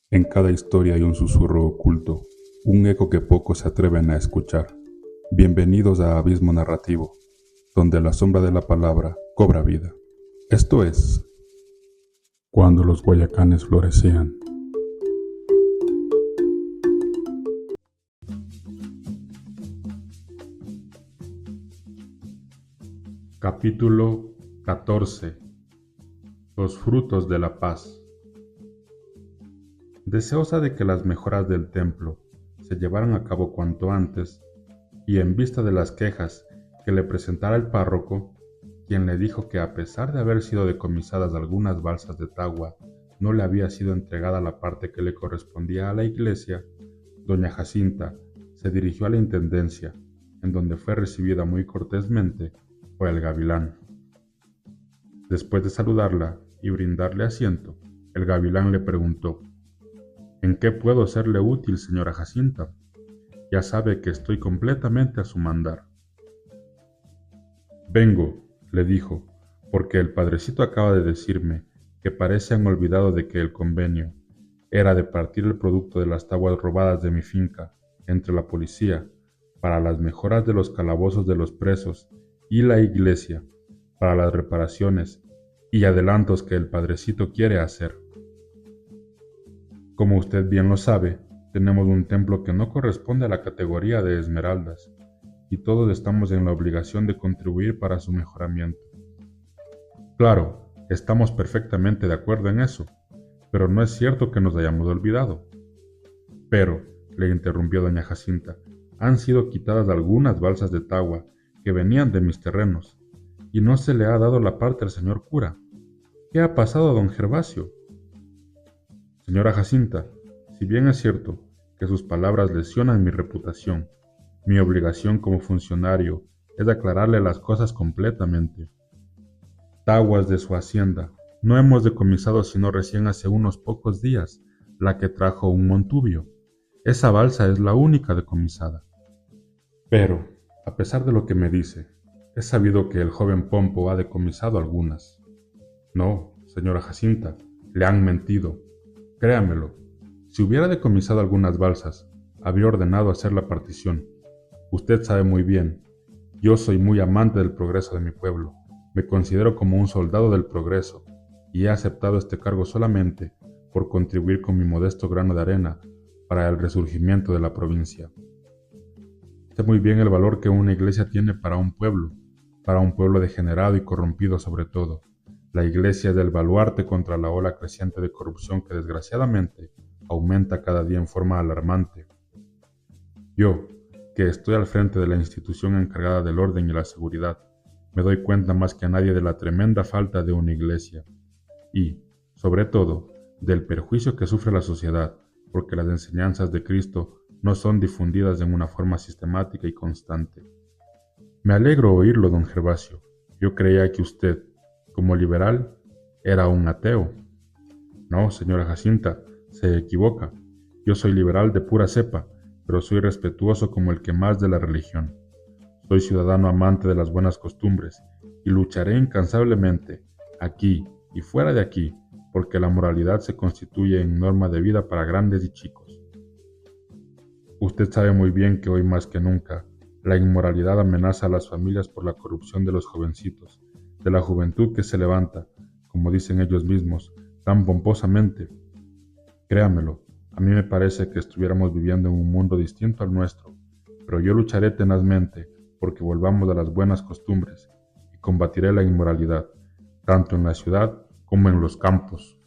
En cada historia hay un susurro oculto, un eco que pocos se atreven a escuchar. Bienvenidos a Abismo Narrativo, donde la sombra de la palabra cobra vida. Esto es Cuando los guayacanes florecían. Capítulo 14. Los frutos de la paz. Deseosa de que las mejoras del templo se llevaran a cabo cuanto antes, y en vista de las quejas que le presentara el párroco, quien le dijo que a pesar de haber sido decomisadas algunas balsas de tagua, no le había sido entregada la parte que le correspondía a la iglesia, doña Jacinta se dirigió a la intendencia, en donde fue recibida muy cortésmente por el gavilán. Después de saludarla y brindarle asiento, el gavilán le preguntó: ¿En qué puedo serle útil, señora Jacinta? Ya sabe que estoy completamente a su mandar. Vengo, le dijo, porque el padrecito acaba de decirme que parece han olvidado de que el convenio era de partir el producto de las taguas robadas de mi finca entre la policía para las mejoras de los calabozos de los presos y la iglesia para las reparaciones y adelantos que el padrecito quiere hacer. Como usted bien lo sabe, tenemos un templo que no corresponde a la categoría de esmeraldas, y todos estamos en la obligación de contribuir para su mejoramiento. Claro, estamos perfectamente de acuerdo en eso, pero no es cierto que nos hayamos olvidado. Pero, le interrumpió doña Jacinta, han sido quitadas algunas balsas de tagua que venían de mis terrenos, y no se le ha dado la parte al señor cura. ¿Qué ha pasado a don Gervasio? Señora Jacinta, si bien es cierto que sus palabras lesionan mi reputación, mi obligación como funcionario es aclararle las cosas completamente. Taguas de su hacienda no hemos decomisado sino recién hace unos pocos días, la que trajo un montubio. Esa balsa es la única decomisada. Pero, a pesar de lo que me dice, he sabido que el joven Pompo ha decomisado algunas. No, señora Jacinta, le han mentido. Créamelo, si hubiera decomisado algunas balsas, habría ordenado hacer la partición. Usted sabe muy bien, yo soy muy amante del progreso de mi pueblo. Me considero como un soldado del progreso y he aceptado este cargo solamente por contribuir con mi modesto grano de arena para el resurgimiento de la provincia. Sé muy bien el valor que una iglesia tiene para un pueblo degenerado y corrompido sobre todo. La iglesia es el baluarte contra la ola creciente de corrupción que desgraciadamente aumenta cada día en forma alarmante. Yo, que estoy al frente de la institución encargada del orden y la seguridad, me doy cuenta más que a nadie de la tremenda falta de una iglesia y, sobre todo, del perjuicio que sufre la sociedad porque las enseñanzas de Cristo no son difundidas en una forma sistemática y constante. Me alegro oírlo, don Gervasio. Yo creía que usted, como liberal, era un ateo. No, señora Jacinta, se equivoca. Yo soy liberal de pura cepa, pero soy respetuoso como el que más de la religión. Soy ciudadano amante de las buenas costumbres y lucharé incansablemente, aquí y fuera de aquí, porque la moralidad se constituye en norma de vida para grandes y chicos. Usted sabe muy bien que hoy más que nunca, la inmoralidad amenaza a las familias por la corrupción de los jovencitos, de la juventud que se levanta, como dicen ellos mismos, tan pomposamente. Créamelo, a mí me parece que estuviéramos viviendo en un mundo distinto al nuestro, pero yo lucharé tenazmente porque volvamos a las buenas costumbres y combatiré la inmoralidad, tanto en la ciudad como en los campos.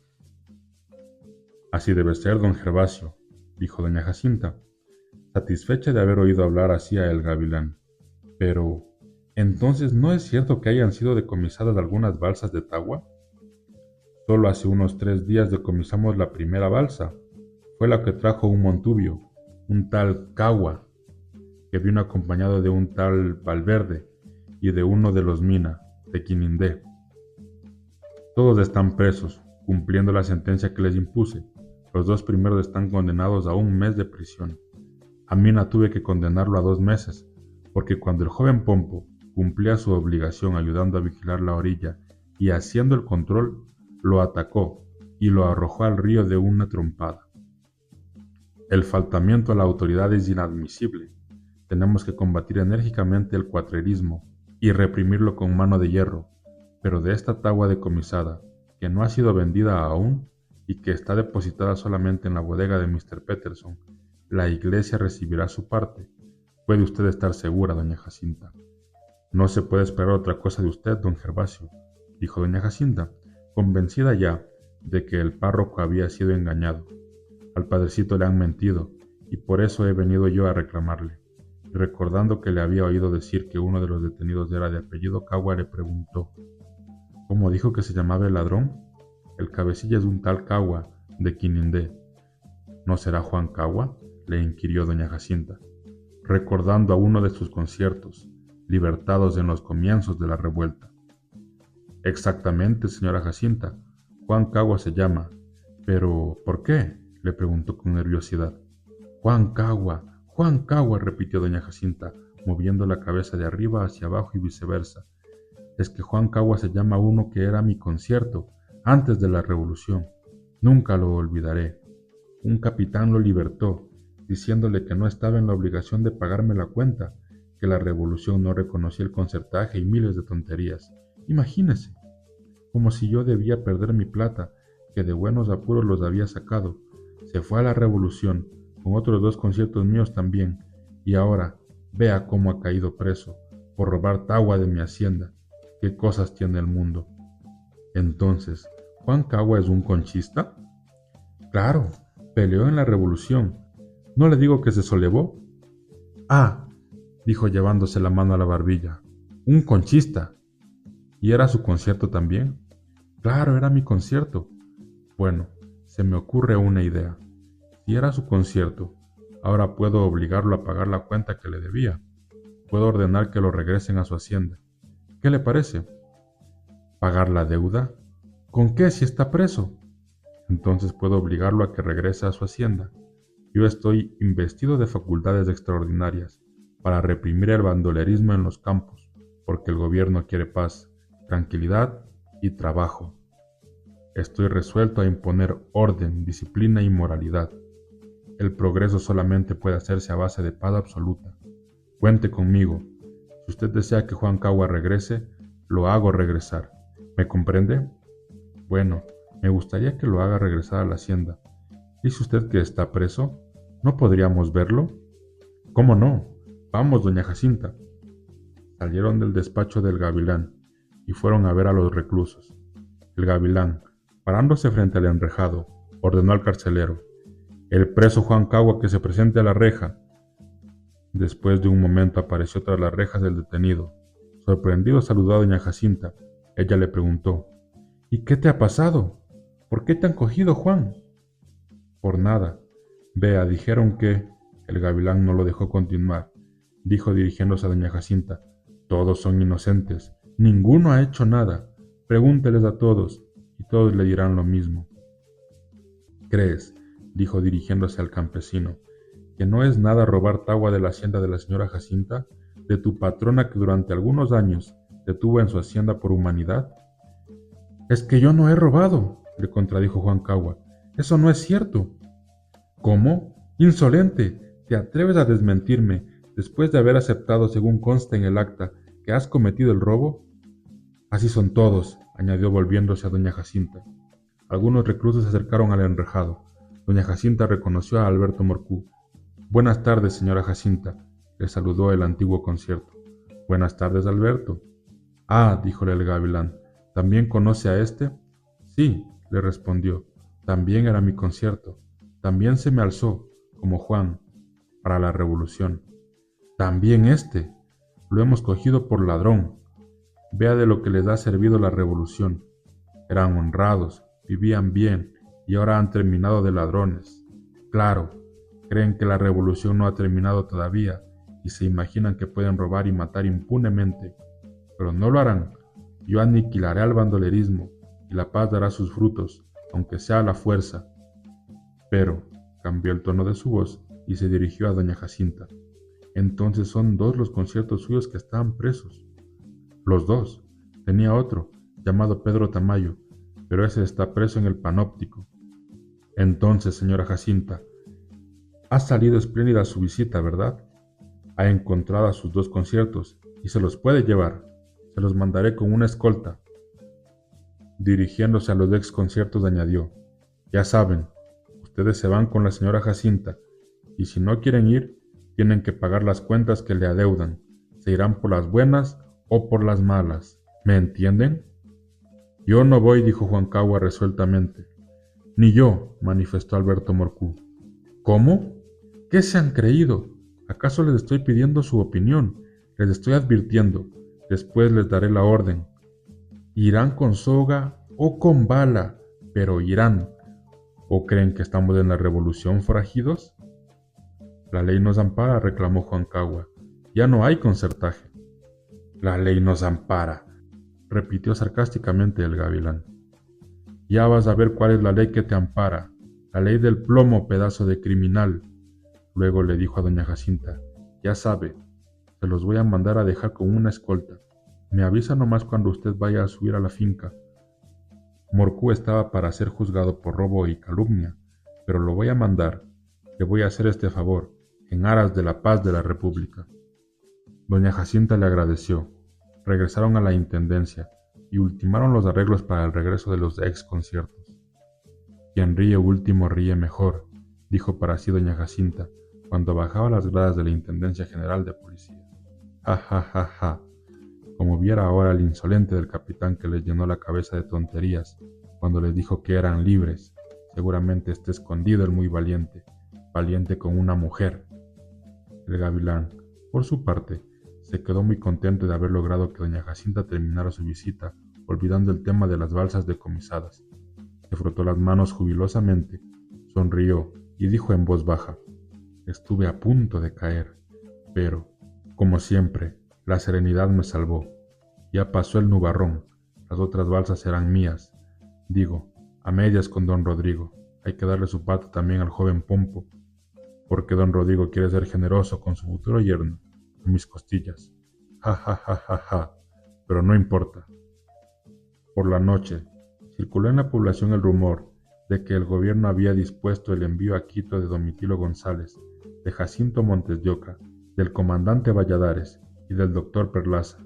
Así debe ser, don Gervasio, dijo doña Jacinta, satisfecha de haber oído hablar así a el gavilán. Pero, ¿entonces no es cierto que hayan sido decomisadas algunas balsas de tagua? Solo hace unos 3 días decomisamos la primera balsa. Fue la que trajo un montubio, un tal Cagua, que vino acompañado de un tal Valverde y de uno de los Mina, de Quinindé. Todos están presos, cumpliendo la sentencia que les impuse. Los 2 primeros están condenados a 1 mes de prisión. A Mina tuve que condenarlo a 2 meses, porque cuando el joven Pompo cumplía su obligación ayudando a vigilar la orilla y haciendo el control, lo atacó y lo arrojó al río de una trompada. El faltamiento a la autoridad es inadmisible. Tenemos que combatir enérgicamente el cuatrerismo y reprimirlo con mano de hierro, pero de esta tagua decomisada, que no ha sido vendida aún y que está depositada solamente en la bodega de Mr. Peterson, la Iglesia recibirá su parte. Puede usted estar segura, doña Jacinta. No se puede esperar otra cosa de usted, don Gervasio, dijo doña Jacinta, convencida ya de que el párroco había sido engañado. Al padrecito le han mentido, y por eso he venido yo a reclamarle. Y recordando que le había oído decir que uno de los detenidos era de apellido Cagua, le preguntó: ¿cómo dijo que se llamaba el ladrón? El cabecilla es un tal Cagua, de Quinindé. ¿No será Juan Cagua?, le inquirió doña Jacinta, recordando a uno de sus conciertos, libertados en los comienzos de la revuelta. Exactamente, señora Jacinta, Juan Cagua se llama. ¿Pero por qué?, le preguntó con nerviosidad. Juan Cagua, repitió doña Jacinta, moviendo la cabeza de arriba hacia abajo y viceversa. Es que Juan Cagua se llama uno que era mi concierto, antes de la revolución. Nunca lo olvidaré. Un capitán lo libertó, diciéndole que no estaba en la obligación de pagarme la cuenta, que la revolución no reconocía el concertaje y miles de tonterías. Imagínese, como si yo debía perder mi plata, que de buenos apuros los había sacado. Se fue a la revolución, con otros 2 conciertos míos también, y ahora vea cómo ha caído preso, por robar tagua de mi hacienda. ¿Qué cosas tiene el mundo? Entonces, ¿Juan Cagua es un conchista? Claro, peleó en la revolución. ¿No le digo que se solevó? Ah, dijo llevándose la mano a la barbilla, un conchista. ¿Y era su concierto también? Claro, era mi concierto. Bueno, se me ocurre una idea. Si era su concierto, ahora puedo obligarlo a pagar la cuenta que le debía. Puedo ordenar que lo regresen a su hacienda. ¿Qué le parece? ¿Pagar la deuda? ¿Con qué si está preso? Entonces puedo obligarlo a que regrese a su hacienda. Yo estoy investido de facultades extraordinarias para reprimir el bandolerismo en los campos, porque el gobierno quiere paz, tranquilidad y trabajo. Estoy resuelto a imponer orden, disciplina y moralidad. El progreso solamente puede hacerse a base de paz absoluta. Cuente conmigo. Si usted desea que Juan Cagua regrese, lo hago regresar. ¿Me comprende? Bueno, me gustaría que lo haga regresar a la hacienda. ¿Dice usted que está preso? ¿No podríamos verlo? ¿Cómo no? Vamos, doña Jacinta. Salieron del despacho del gavilán y fueron a ver a los reclusos. El gavilán, parándose frente al enrejado, ordenó al carcelero: el preso Juan Cagua que se presente a la reja. Después de un momento apareció tras las rejas el detenido. Sorprendido saludó a doña Jacinta. Ella le preguntó: ¿y qué te ha pasado? ¿Por qué te han cogido, Juan? Por nada. Vea, dijeron que... El gavilán no lo dejó continuar. Dijo dirigiéndose a doña Jacinta: todos son inocentes. Ninguno ha hecho nada. Pregúnteles a todos, y todos le dirán lo mismo. ¿Crees, dijo dirigiéndose al campesino, que no es nada robar tagua de la hacienda de la señora Jacinta, de tu patrona que durante algunos años te tuvo en su hacienda por humanidad? Es que yo no he robado, le contradijo Juan Cagua. Eso no es cierto. ¿Cómo? Insolente, ¿te atreves a desmentirme después de haber aceptado, según consta en el acta, que has cometido el robo? Así son todos, añadió volviéndose a doña Jacinta. Algunos reclusos se acercaron al enrejado. Doña Jacinta reconoció a Alberto Morcú. Buenas tardes, señora Jacinta, le saludó el antiguo concierto. Buenas tardes, Alberto. Ah, díjole el gavilán, ¿también conoce a este? Sí, le respondió, también era mi concierto. También se me alzó, como Juan, para la revolución. También este. Lo hemos cogido por ladrón. Vea de lo que les ha servido la revolución. Eran honrados, vivían bien y ahora han terminado de ladrones. Claro, creen que la revolución no ha terminado todavía y se imaginan que pueden robar y matar impunemente. Pero no lo harán. Yo aniquilaré al bandolerismo y la paz dará sus frutos, aunque sea a la fuerza. Pero cambió el tono de su voz y se dirigió a doña Jacinta. Entonces son 2 los conciertos suyos que estaban presos. Los 2. Tenía otro, llamado Pedro Tamayo, pero ese está preso en el Panóptico. Entonces, señora Jacinta, Ha salido espléndida su visita, ¿verdad? Ha encontrado a sus 2 conciertos y se los puede llevar. Se los mandaré con una escolta. Dirigiéndose a los conciertos añadió: ya saben, ustedes se van con la señora Jacinta, y si no quieren ir, tienen que pagar las cuentas que le adeudan. Se irán por las buenas o por las malas. ¿Me entienden? Yo no voy, dijo Juan Cagua resueltamente. Ni yo, manifestó Alberto Morcú. ¿Cómo? ¿Qué se han creído? ¿Acaso les estoy pidiendo su opinión? Les estoy advirtiendo. Después les daré la orden. Irán con soga o con bala, pero irán. ¿O creen que estamos en la revolución, forajidos? La ley nos ampara, reclamó Juan Cagua. Ya no hay concertaje. La ley nos ampara, repitió sarcásticamente el gavilán. Ya vas a ver cuál es la ley que te ampara. La ley del plomo, pedazo de criminal. Luego le dijo a doña Jacinta: ya sabe, se los voy a mandar a dejar con una escolta. Me avisa nomás cuando usted vaya a subir a la finca. Morcú estaba para ser juzgado por robo y calumnia, pero lo voy a mandar. Le voy a hacer este favor, en aras de la paz de la República. Doña Jacinta le agradeció. Regresaron a la intendencia y ultimaron los arreglos para el regreso de los conciertos. Quien ríe último ríe mejor, dijo para sí doña Jacinta, cuando bajaba las gradas de la Intendencia General de Policía. Ja, ja, ja, ja. Como viera ahora el insolente del capitán que les llenó la cabeza de tonterías cuando les dijo que eran libres. Seguramente está escondido el muy valiente, valiente con una mujer. El gavilán, por su parte, se quedó muy contento de haber logrado que doña Jacinta terminara su visita, olvidando el tema de las balsas decomisadas. Se frotó las manos jubilosamente, sonrió y dijo en voz baja: estuve a punto de caer, pero, como siempre, la serenidad me salvó. Ya pasó el nubarrón, las otras balsas serán mías. Digo, a medias con don Rodrigo. Hay que darle su parte también al joven Pompo, porque don Rodrigo quiere ser generoso con su futuro yerno, en mis costillas. Ja, ja, ja, ja, ja. Pero no importa. Por la noche, circuló en la población el rumor de que el gobierno había dispuesto el envío a Quito de Domitilo González, de Jacinto Montes de Oca, del comandante Valladares y del doctor Perlaza,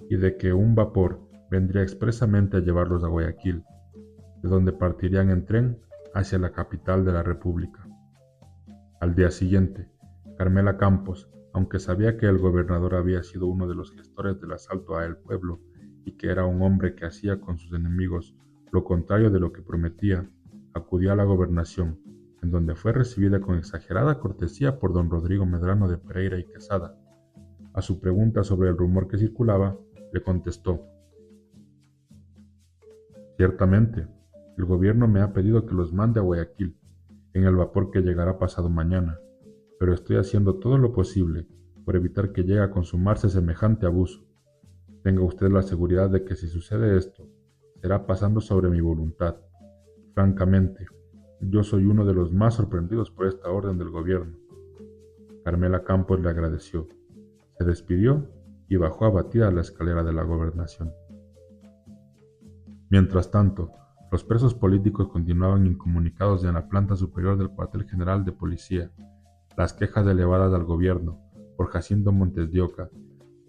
y de que un vapor vendría expresamente a llevarlos a Guayaquil, de donde partirían en tren hacia la capital de la República. Al día siguiente, Carmela Campos, aunque sabía que el gobernador había sido uno de los gestores del asalto a El Pueblo y que era un hombre que hacía con sus enemigos lo contrario de lo que prometía, acudió a la gobernación, en donde fue recibida con exagerada cortesía por don Rodrigo Medrano de Pereira y Quesada. A su pregunta sobre el rumor que circulaba, le contestó: ciertamente, el gobierno me ha pedido que los mande a Guayaquil, en el vapor que llegará pasado mañana, pero estoy haciendo todo lo posible por evitar que llegue a consumarse semejante abuso. Tenga usted la seguridad de que si sucede esto, será pasando sobre mi voluntad. Francamente, yo soy uno de los más sorprendidos por esta orden del gobierno. Carmela Campos le agradeció, se despidió y bajó abatida la escalera de la gobernación. Mientras tanto, los presos políticos continuaban incomunicados en la planta superior del cuartel general de policía. Las quejas elevadas al gobierno por Jacinto Montes de Oca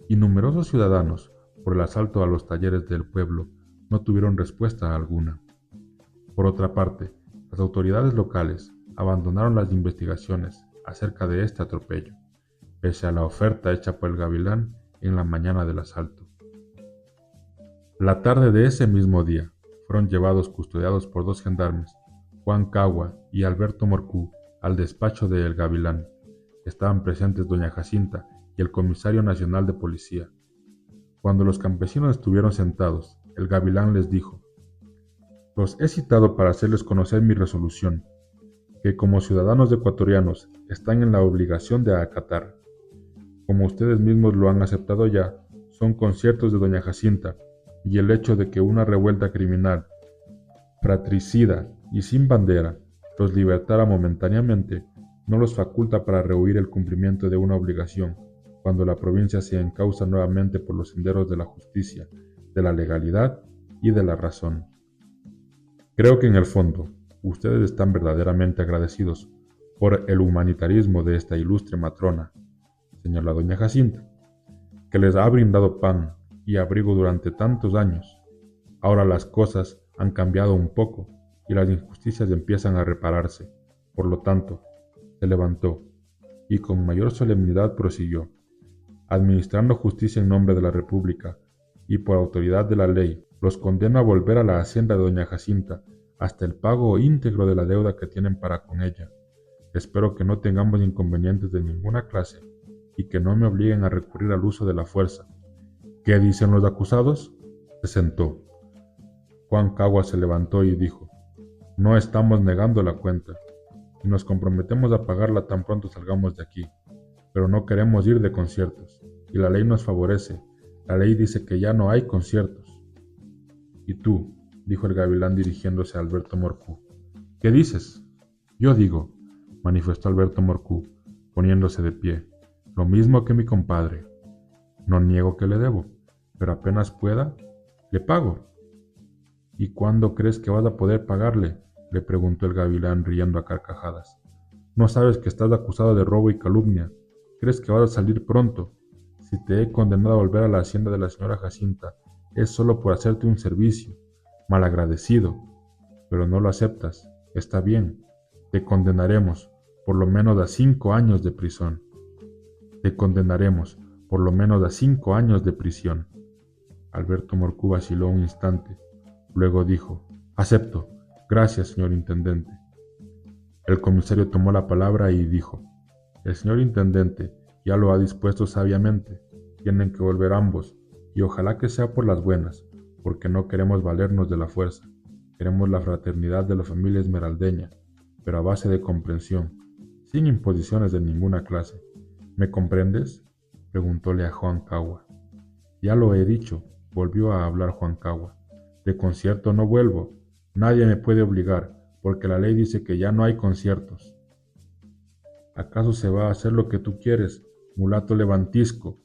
y numerosos ciudadanos por el asalto a los talleres del pueblo no tuvieron respuesta alguna. Por otra parte, las autoridades locales abandonaron las investigaciones acerca de este atropello, pese a la oferta hecha por el gavilán en la mañana del asalto. La tarde de ese mismo día, fueron llevados custodiados por 2 gendarmes, Juan Cagua y Alberto Morcú, al despacho de El Gavilán. Estaban presentes doña Jacinta y el comisario nacional de policía. Cuando los campesinos estuvieron sentados, el gavilán les dijo: los he citado para hacerles conocer mi resolución, que como ciudadanos ecuatorianos están en la obligación de acatar. Como ustedes mismos lo han aceptado ya, son conciertos de doña Jacinta, y el hecho de que una revuelta criminal, fratricida y sin bandera los libertara momentáneamente no los faculta para rehuir el cumplimiento de una obligación cuando la provincia se encausa nuevamente por los senderos de la justicia, de la legalidad y de la razón. Creo que en el fondo, ustedes están verdaderamente agradecidos por el humanitarismo de esta ilustre matrona, señaló doña Jacinta, que les ha brindado pan y abrigo durante tantos años. Ahora las cosas han cambiado un poco y las injusticias empiezan a repararse. Por lo tanto, se levantó y con mayor solemnidad prosiguió, administrando justicia en nombre de la República y por autoridad de la ley, los condeno a volver a la hacienda de doña Jacinta hasta el pago íntegro de la deuda que tienen para con ella. Espero que no tengamos inconvenientes de ninguna clase y que no me obliguen a recurrir al uso de la fuerza. ¿Qué dicen los acusados? Se sentó. Juan Cagua se levantó y dijo, no estamos negando la cuenta, y nos comprometemos a pagarla tan pronto salgamos de aquí, pero no queremos ir de conciertos, y la ley nos favorece. La ley dice que ya no hay conciertos. ¿Y tú? Dijo el gavilán dirigiéndose a Alberto Morcú. ¿Qué dices? Yo digo, manifestó Alberto Morcú, poniéndose de pie, lo mismo que mi compadre. No niego que le debo, pero apenas pueda, le pago. ¿Y cuándo crees que vas a poder pagarle? Le preguntó el gavilán riendo a carcajadas. ¿No sabes que estás acusado de robo y calumnia? ¿Crees que vas a salir pronto? Si te he condenado a volver a la hacienda de la señora Jacinta, es solo por hacerte un servicio. Malagradecido. Pero no lo aceptas. Está bien. Te condenaremos, por lo menos a 5 años de prisión. Te condenaremos, por lo menos a 5 años de prisión. Alberto Morcú vaciló un instante. Luego dijo, acepto. Gracias, señor intendente. El comisario tomó la palabra y dijo, el señor intendente ya lo ha dispuesto sabiamente. Tienen que volver ambos, y ojalá que sea por las buenas, porque no queremos valernos de la fuerza. Queremos la fraternidad de la familia esmeraldeña, pero a base de comprensión, sin imposiciones de ninguna clase. ¿Me comprendes? Preguntóle a Juan Cagua. Ya lo he dicho, volvió a hablar Juan Cagua. De concierto no vuelvo. Nadie me puede obligar, porque la ley dice que ya no hay conciertos. ¿Acaso se va a hacer lo que tú quieres, mulato levantisco?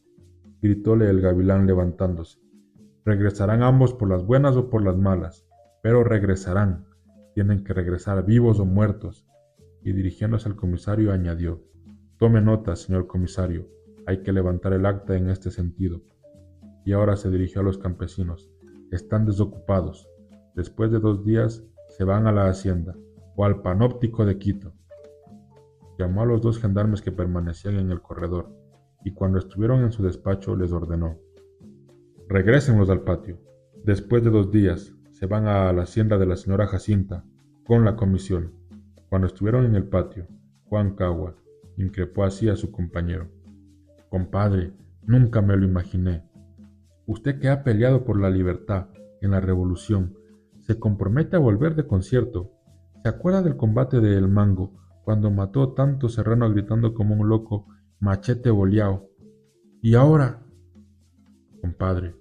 Gritóle el gavilán levantándose. Regresarán ambos por las buenas o por las malas, pero regresarán. Tienen que regresar vivos o muertos. Y dirigiéndose al comisario añadió, tome nota, señor comisario, hay que levantar el acta en este sentido. Y ahora se dirigió a los campesinos. Están desocupados. Después de 2 días se van a la hacienda o al panóptico de Quito. Llamó a los 2 gendarmes que permanecían en el corredor y cuando estuvieron en su despacho les ordenó, regrésenlos al patio. Después de 2 días se van a la hacienda de la señora Jacinta con la comisión. Cuando estuvieron en el patio, Juan Cagua increpó así a su compañero. Compadre, nunca me lo imaginé. Usted que ha peleado por la libertad en la revolución, se compromete a volver de concierto. ¿Se acuerda del combate de El Mango, cuando mató tanto serrano gritando como un loco, machete boleao? ¿Y ahora? Compadre,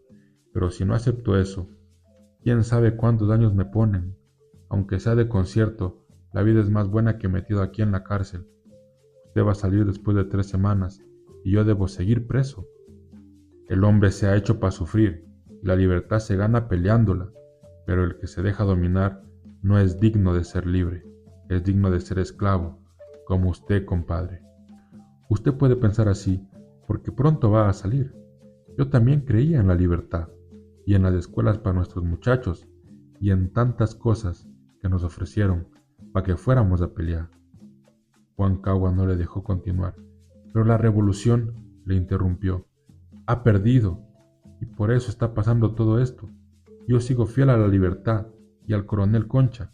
pero si no acepto eso, quién sabe cuántos años me ponen. Aunque sea de concierto, la vida es más buena que metido aquí en la cárcel. Usted va a salir después de 3 semanas y yo debo seguir preso. El hombre se ha hecho para sufrir y la libertad se gana peleándola, pero el que se deja dominar no es digno de ser libre, es digno de ser esclavo, como usted, compadre. Usted puede pensar así porque pronto va a salir. Yo también creía en la libertad y en las escuelas para nuestros muchachos y en tantas cosas que nos ofrecieron para que fuéramos a pelear. Juan Cagua no le dejó continuar, pero la revolución le interrumpió. Ha perdido, y por eso está pasando todo esto. Yo sigo fiel a la libertad y al coronel Concha,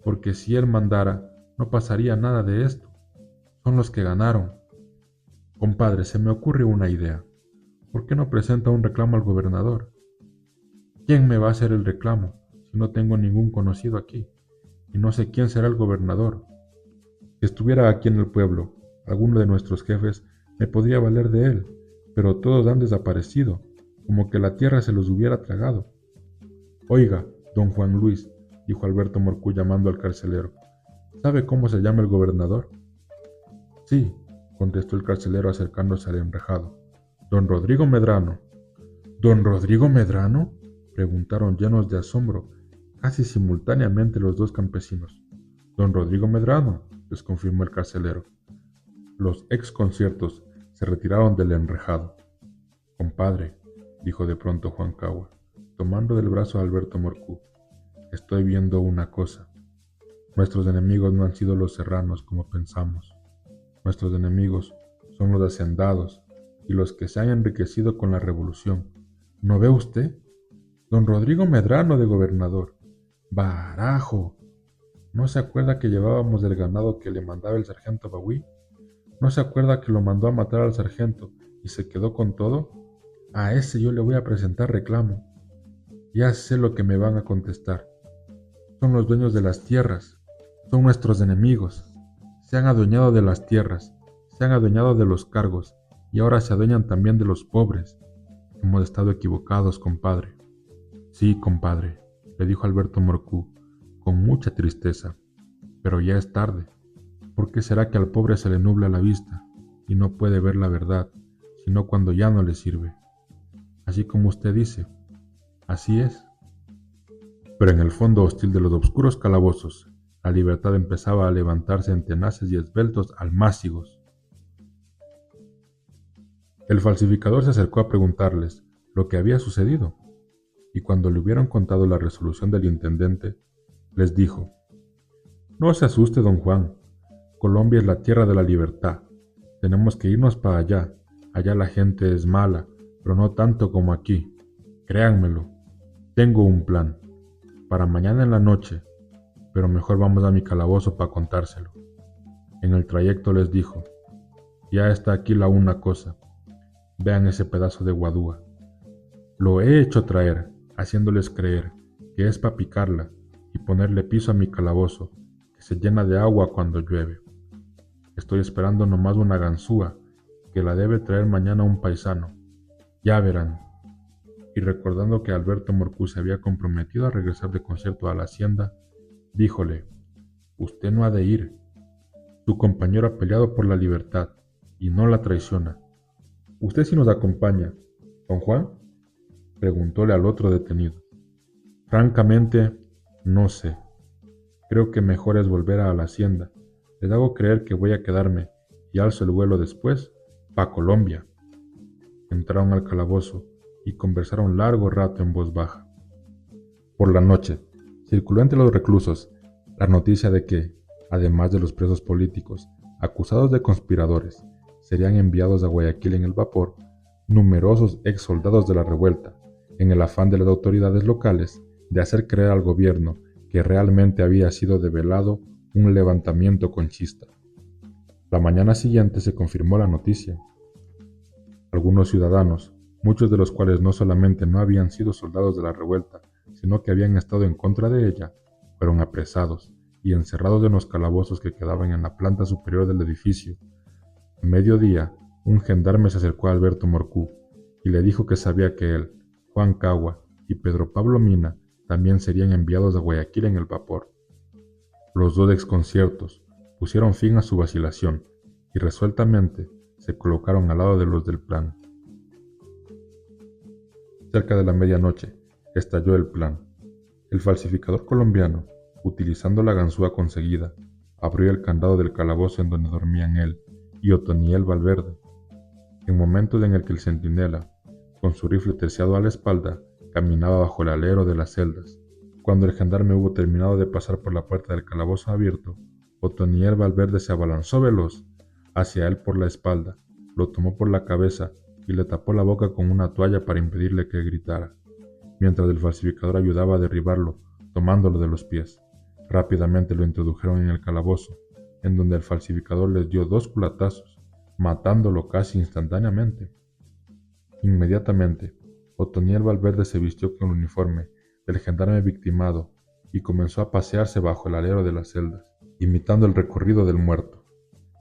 porque si él mandara, no pasaría nada de esto. Son los que ganaron. Compadre, se me ocurre una idea. ¿Por qué no presenta un reclamo al gobernador? ¿Quién me va a hacer el reclamo si no tengo ningún conocido aquí? Y no sé quién será el gobernador. Si estuviera aquí en el pueblo, alguno de nuestros jefes me podría valer de él, pero todos han desaparecido, como que la tierra se los hubiera tragado. Oiga, don Juan Luis, dijo Alberto Morcú llamando al carcelero, ¿sabe cómo se llama el gobernador? Sí, contestó el carcelero acercándose al enrejado. Don Rodrigo Medrano. ¿Don Rodrigo Medrano? Preguntaron llenos de asombro, casi simultáneamente los 2 campesinos. Don Rodrigo Medrano, les confirmó el carcelero. Los ex conciertos se retiraron del enrejado. Compadre, dijo de pronto Juan Cagua, tomando del brazo a Alberto Morcú, estoy viendo una cosa. Nuestros enemigos no han sido los serranos como pensamos. Nuestros enemigos son los hacendados y los que se han enriquecido con la revolución. ¿No ve usted? Don Rodrigo Medrano de gobernador. ¡Barajo! ¿No se acuerda que llevábamos el ganado que le mandaba el sargento Bagüí? ¿No se acuerda que lo mandó a matar al sargento y se quedó con todo? A ese yo le voy a presentar reclamo. Ya sé lo que me van a contestar. Son los dueños de las tierras. Son nuestros enemigos. Se han adueñado de las tierras. Se han adueñado de los cargos. Y ahora se adueñan también de los pobres. Hemos estado equivocados, compadre. Sí, compadre, le dijo Alberto Morcú, con mucha tristeza. Pero ya es tarde. ¿Por qué será que al pobre se le nubla la vista y no puede ver la verdad, sino cuando ya no le sirve? Así como usted dice, así es. Pero en el fondo hostil de los oscuros calabozos, la libertad empezaba a levantarse en tenaces y esbeltos almácigos. El falsificador se acercó a preguntarles lo que había sucedido, y cuando le hubieron contado la resolución del intendente, les dijo: «No se asuste, don Juan, Colombia es la tierra de la libertad. Tenemos que irnos para allá. Allá la gente es mala, pero no tanto como aquí. Créanmelo. Tengo un plan. Para mañana en la noche, pero mejor vamos a mi calabozo para contárselo». En el trayecto les dijo: «Ya está aquí la una cosa. Vean ese pedazo de guadúa. Lo he hecho traer, haciéndoles creer que es para picarla y ponerle piso a mi calabozo, que se llena de agua cuando llueve. Estoy esperando nomás una ganzúa, que la debe traer mañana un paisano. Ya verán». Y recordando que Alberto Morcú se había comprometido a regresar de concierto a la hacienda, díjole: «Usted no ha de ir. Su compañero ha peleado por la libertad y no la traiciona. ¿Usted sí nos acompaña, don Juan?», preguntóle al otro detenido. «Francamente, no sé. Creo que mejor es volver a la hacienda. Les hago creer que voy a quedarme y alzo el vuelo después pa' Colombia». Entraron al calabozo y conversaron largo rato en voz baja. Por la noche, circuló entre los reclusos la noticia de que, además de los presos políticos acusados de conspiradores, serían enviados a Guayaquil en el vapor numerosos ex soldados de la revuelta, en el afán de las autoridades locales de hacer creer al gobierno que realmente había sido develado un levantamiento conchista. La mañana siguiente se confirmó la noticia. Algunos ciudadanos, muchos de los cuales no solamente no habían sido soldados de la revuelta, sino que habían estado en contra de ella, fueron apresados y encerrados en los calabozos que quedaban en la planta superior del edificio. A mediodía, un gendarme se acercó a Alberto Morcú y le dijo que sabía que él, Juan Cagua y Pedro Pablo Mina también serían enviados a Guayaquil en el vapor. Los dos exconciertos pusieron fin a su vacilación y resueltamente se colocaron al lado de los del plan. Cerca de la medianoche estalló el plan. El falsificador colombiano, utilizando la ganzúa conseguida, abrió el candado del calabozo en donde dormían él y Otoniel Valverde. En momentos en el que el centinela, con su rifle terciado a la espalda, caminaba bajo el alero de las celdas. Cuando el gendarme hubo terminado de pasar por la puerta del calabozo abierto, Otoniel Valverde se abalanzó veloz hacia él por la espalda, lo tomó por la cabeza y le tapó la boca con una toalla para impedirle que gritara, mientras el falsificador ayudaba a derribarlo, tomándolo de los pies. Rápidamente lo introdujeron en el calabozo, en donde el falsificador les dio 2 culatazos, matándolo casi instantáneamente. Inmediatamente, Otoniel Valverde se vistió con el uniforme del gendarme victimado y comenzó a pasearse bajo el alero de las celdas, imitando el recorrido del muerto.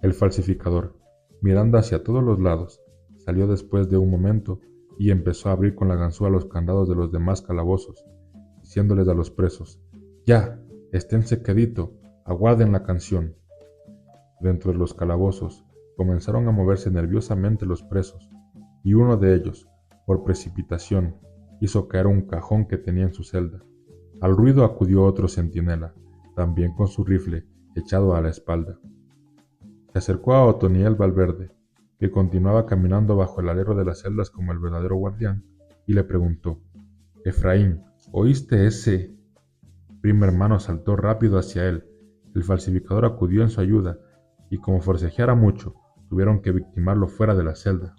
El falsificador, mirando hacia todos los lados, salió después de un momento y empezó a abrir con la ganzúa los candados de los demás calabozos, diciéndoles a los presos: «Ya, esténse quedito, aguarden la canción». Dentro de los calabozos comenzaron a moverse nerviosamente los presos, y uno de ellos, por precipitación, hizo caer un cajón que tenía en su celda. Al ruido acudió otro centinela, también con su rifle echado a la espalda. Se acercó a Otoniel Valverde, que continuaba caminando bajo el alero de las celdas como el verdadero guardián, y le preguntó: «Efraín, ¿oíste ese?». Primo Hermano saltó rápido hacia él. El falsificador acudió en su ayuda, y como forcejeara mucho, tuvieron que victimarlo fuera de la celda.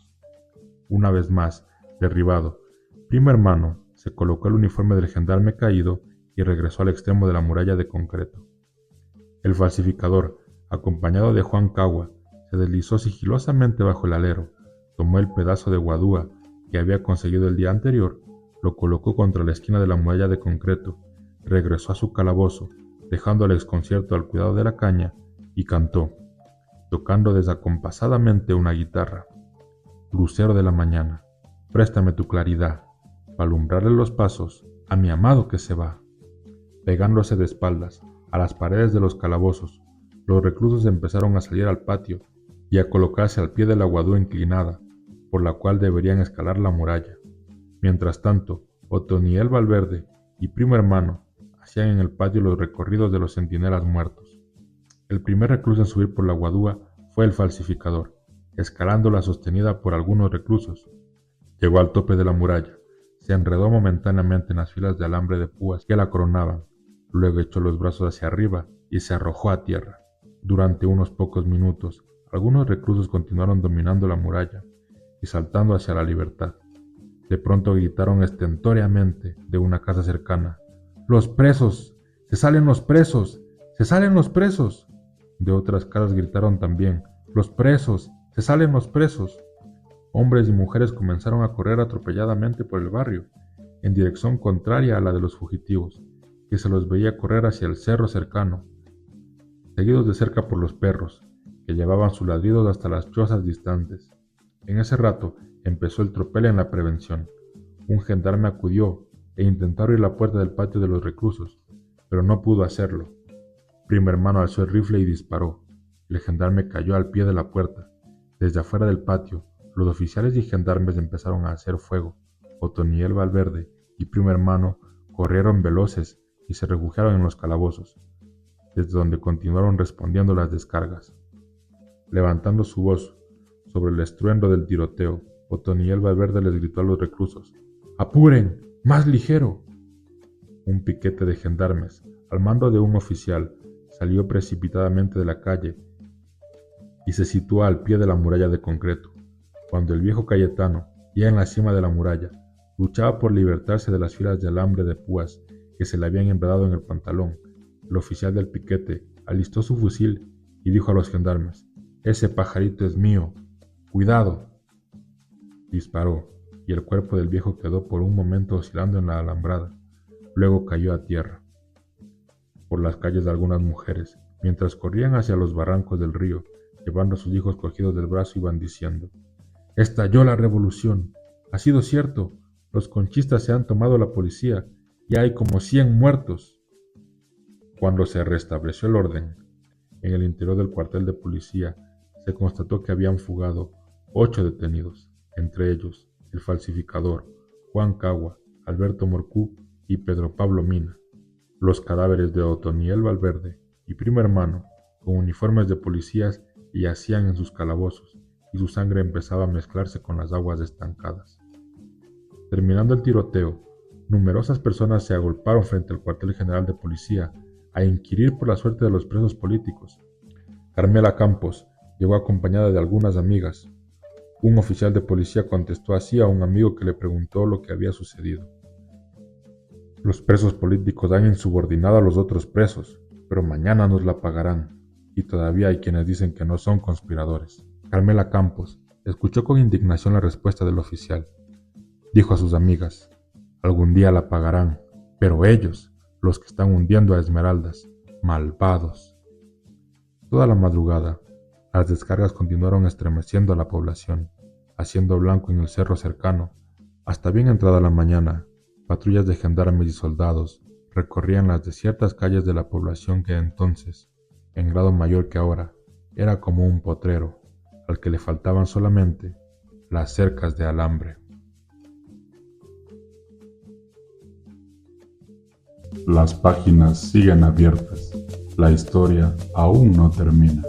Una vez más, derribado, Primo Hermano se colocó el uniforme del gendarme caído y regresó al extremo de la muralla de concreto. El falsificador, acompañado de Juan Cagua, se deslizó sigilosamente bajo el alero, tomó el pedazo de guadúa que había conseguido el día anterior, lo colocó contra la esquina de la muralla de concreto, regresó a su calabozo, dejando al desconcierto al cuidado de la caña, y cantó, tocando desacompasadamente una guitarra: «Lucero de la mañana, préstame tu claridad, para alumbrarle los pasos a mi amado que se va». Pegándose de espaldas a las paredes de los calabozos, los reclusos empezaron a salir al patio y a colocarse al pie de la guadúa inclinada, por la cual deberían escalar la muralla. Mientras tanto, Otoniel Valverde y Primo Hermano hacían en el patio los recorridos de los centinelas muertos. El primer recluso en subir por la guadúa fue el falsificador, escalándola sostenida por algunos reclusos. Llegó al tope de la muralla, se enredó momentáneamente en las filas de alambre de púas que la coronaban, luego echó los brazos hacia arriba y se arrojó a tierra. Durante unos pocos minutos, algunos reclusos continuaron dominando la muralla y saltando hacia la libertad. De pronto gritaron estentóreamente de una casa cercana: «¡Los presos! ¡Se salen los presos! ¡Se salen los presos!». De otras casas gritaron también: «¡Los presos! ¡Se salen los presos!». Hombres y mujeres comenzaron a correr atropelladamente por el barrio, en dirección contraria a la de los fugitivos, que se los veía correr hacia el cerro cercano, seguidos de cerca por los perros, que llevaban sus ladridos hasta las chozas distantes. En ese rato empezó el tropel en la prevención. Un gendarme acudió e intentó abrir la puerta del patio de los reclusos, pero no pudo hacerlo. Primo Hermano alzó el rifle y disparó. El gendarme cayó al pie de la puerta. Desde afuera del patio, los oficiales y gendarmes empezaron a hacer fuego. Otoniel Valverde y Primo Hermano corrieron veloces y se refugiaron en los calabozos, desde donde continuaron respondiendo las descargas. Levantando su voz sobre el estruendo del tiroteo, Otoniel Valverde les gritó a los reclusos: «¡Apuren! ¡Más ligero!». Un piquete de gendarmes, al mando de un oficial, salió precipitadamente de la calle y se situó al pie de la muralla de concreto. Cuando el viejo Cayetano, ya en la cima de la muralla, luchaba por libertarse de las filas de alambre de púas que se le habían enredado en el pantalón, el oficial del piquete alistó su fusil y dijo a los gendarmes: «Ese pajarito es mío. ¡Cuidado!». Disparó, y el cuerpo del viejo quedó por un momento oscilando en la alambrada, luego cayó a tierra. Por las calles de algunas mujeres, mientras corrían hacia los barrancos del río, llevando a sus hijos cogidos del brazo, iban diciendo: «Estalló la revolución. Ha sido cierto, los conchistas se han tomado la policía y hay como 100 muertos». Cuando se restableció el orden, en el interior del cuartel de policía se constató que habían fugado 8 detenidos, entre ellos el falsificador, Juan Cagua, Alberto Morcú y Pedro Pablo Mina. Los cadáveres de Otoniel Valverde y Primo Hermano, con uniformes de policías, yacían en sus calabozos, y su sangre empezaba a mezclarse con las aguas estancadas. Terminando el tiroteo, numerosas personas se agolparon frente al cuartel general de policía a inquirir por la suerte de los presos políticos. Carmela Campos llegó acompañada de algunas amigas. Un oficial de policía contestó así a un amigo que le preguntó lo que había sucedido: «Los presos políticos han insubordinado a los otros presos, pero mañana nos la pagarán, y todavía hay quienes dicen que no son conspiradores». Carmela Campos escuchó con indignación la respuesta del oficial. Dijo a sus amigas: «Algún día la pagarán, pero ellos, los que están hundiendo a Esmeraldas, malvados». Toda la madrugada, las descargas continuaron estremeciendo a la población, haciendo blanco en el cerro cercano. Hasta bien entrada la mañana, patrullas de gendarmes y soldados recorrían las desiertas calles de la población que entonces, en grado mayor que ahora, era como un potrero, al que le faltaban solamente las cercas de alambre. Las páginas siguen abiertas. La historia aún no termina.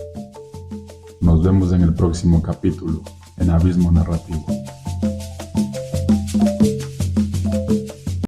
Nos vemos en el próximo capítulo, en Abismo Narrativo.